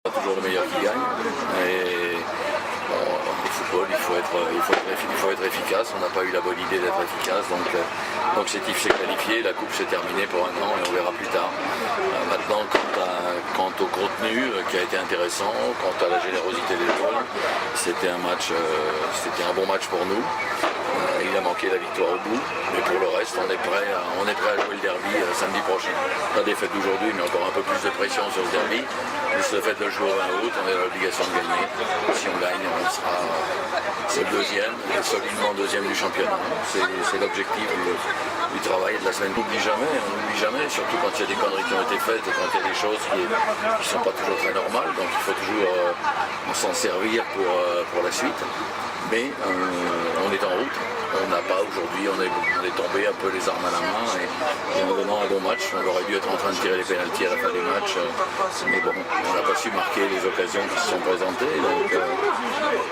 Pas toujours le meilleur qui gagne. Et au football, il faut être efficace. On n'a pas eu la bonne idée d'être efficace. Donc Sétif s'est qualifié, la coupe s'est terminée pour un an et on verra plus tard. Maintenant, quant au contenu qui a été intéressant, quant à la générosité des joueurs, c'était un bon match pour nous. Il a manqué la victoire au bout, mais pour le reste, on est prêt à jouer le derby samedi prochain. La défaite d'aujourd'hui, mais encore un peu plus de pression sur ce derby. Plus le fait de le jouer au 20 août, on a l'obligation de gagner. Si on gagne, on sera c'est le deuxième, et solidement deuxième du championnat. C'est l'objectif du travail de la semaine. On n'oublie jamais, surtout quand il y a des conneries qui ont été faites et quand il y a des choses qui ne sont pas toujours très normales. Donc il faut toujours s'en servir pour la suite. Mais on est en route. On n'a pas aujourd'hui, on est tombé un peu les armes à la main et en donnant un bon match, on aurait dû être en train de tirer les pénaltys à la fin des matchs. Mais bon, on n'a pas su marquer les occasions qui se sont présentées. Donc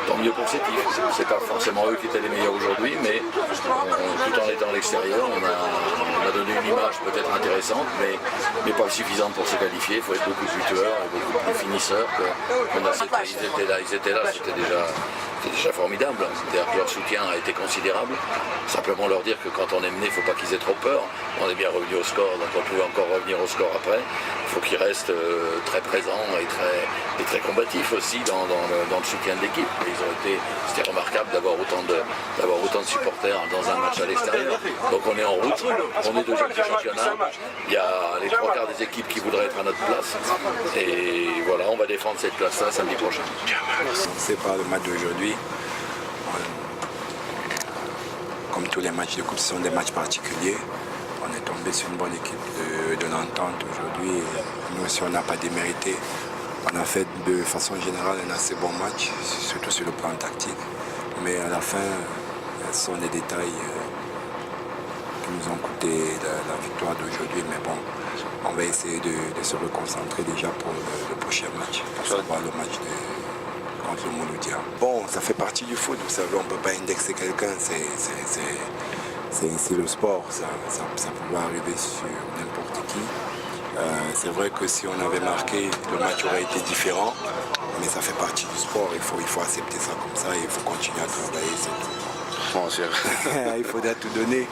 tant mieux pour Sétif. C'est pas forcément eux qui étaient les meilleurs aujourd'hui, mais tout en étant à l'extérieur, on a donné une image peut-être intéressante, mais pas suffisante pour se qualifier. Il faut être beaucoup plus tueur et beaucoup plus finisseur qu'on a. Ils étaient là, c'était déjà formidable. C'est-à-dire que leur soutien a été considérable. Simplement leur dire que quand on est mené, il ne faut pas qu'ils aient trop peur. On est bien revenu au score, donc on pouvait encore revenir au score après. Il faut qu'ils restent très présents et très combatifs aussi dans le soutien de l'équipe. C'était remarquable d'avoir autant de supporters dans un match à l'extérieur. Donc on est en route, on est deuxième du championnat. Il y a les trois quarts des équipes qui voudraient être à notre place. Et voilà, on va défendre cette place-là samedi prochain. C'est pas le match d'aujourd'hui. Comme tous les matchs de coupe, ce sont des matchs particuliers. On est tombé sur une bonne équipe de l'entente aujourd'hui. Nous aussi, on n'a pas démérité. On a fait de façon générale un assez bon match, surtout sur le plan tactique. Mais à la fin, ce sont des détails qui nous ont coûté la victoire d'aujourd'hui. Mais bon, on va essayer de se reconcentrer déjà pour le prochain match, pour savoir le match contre le Mouloudia. Bon, ça fait partie du foot, vous savez, on ne peut pas indexer quelqu'un, c'est ainsi le sport, ça peut arriver sur n'importe qui. C'est vrai que si on avait marqué, le match aurait été différent, mais ça fait partie du sport, il faut accepter ça comme ça et il faut continuer à travailler, c'est tout. Bon, il faudra tout donner,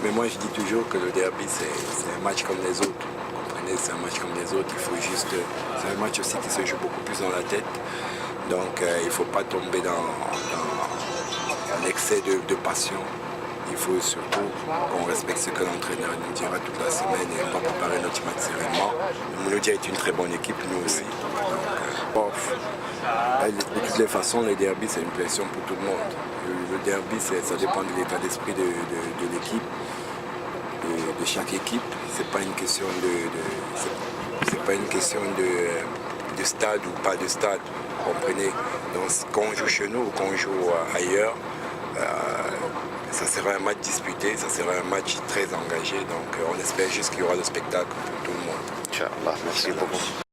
mais moi je dis toujours que le derby c'est un match comme les autres. Vous comprenez, c'est un match comme les autres, c'est un match aussi qui se joue beaucoup plus dans la tête. Donc il ne faut pas tomber dans l'excès de passion. Il faut surtout qu'on respecte ce que l'entraîneur nous dira toute la semaine et on va préparer notre match sereinement. Le Mouloudia est une très bonne équipe, nous aussi. Donc, de toutes les façons, le derby c'est une pression pour tout le monde. Le derby, ça dépend de l'état d'esprit de l'équipe, de chaque équipe. C'est pas une question de stade ou pas de stade. Vous comprenez? Donc quand on joue chez nous ou quand on joue ailleurs, ça sera un match disputé, ça sera un match très engagé. Donc on espère juste qu'il y aura le spectacle pour tout le monde. Inch'Allah, merci beaucoup.